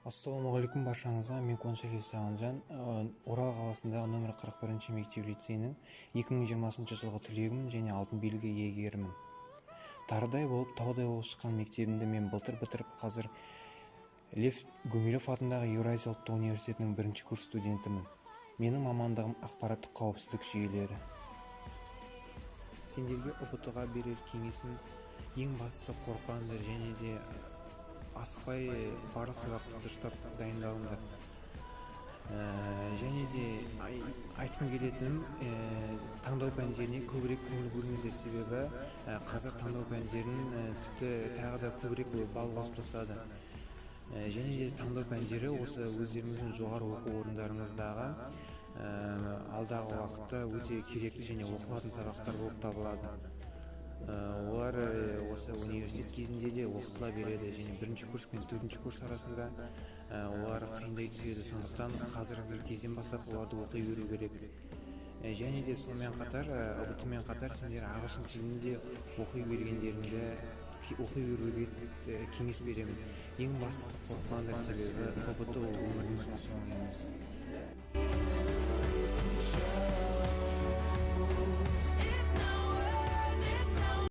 Ассалаумағалейкум баршаңызға. Мен Қуанышәлі Сағынжан, Орал қаласындағы нөмір 41 мектеп-лицейінің 2020 жылғы түлегімін және алтын белгі иегерімін. Тарыдай болып, таудай болып шыққан мектебімді мен былтыр бітіріп, қазір Лев Гумилев атындағы Еуразия ұлттық университетінің 1-ші курс студентімін. Менің мамандығым ақпараттық қауіпсіздік жүйелері. Сендерге ұбт-ға берер кеңесім, ең бастысы қорықпаңдар және де асықпай барлық сабақты дұрыстап дайындалыңдар. Және де айтқым келетінім, таңдау пәндеріне көбірек көңіл бөліңіздер, себебі қазір таңдау пәндерін тіпті тағы да көбірек балл қосып тастады. Және де таңдау пәндері осы өздеріңіздің жоғары оқу орындарыңыздағы алдағы уақытта өте керекті және оқылатын сабақтар болып табылады. Олар осы университет кезінде де оқытыла береді және 1-ші курс пен 4-ші курс арасында олар қиындай түседі. Сондықтан қазіргі кезден бастап оларды оқи беру керек. Және де сонымен қатар, ұбт-мен қатар сендер ағылшын тілінде оқи беруге кеңес беремін. Ең бастысы қорықпаңдар, себебі ұбт ол өмірдің соңы емес.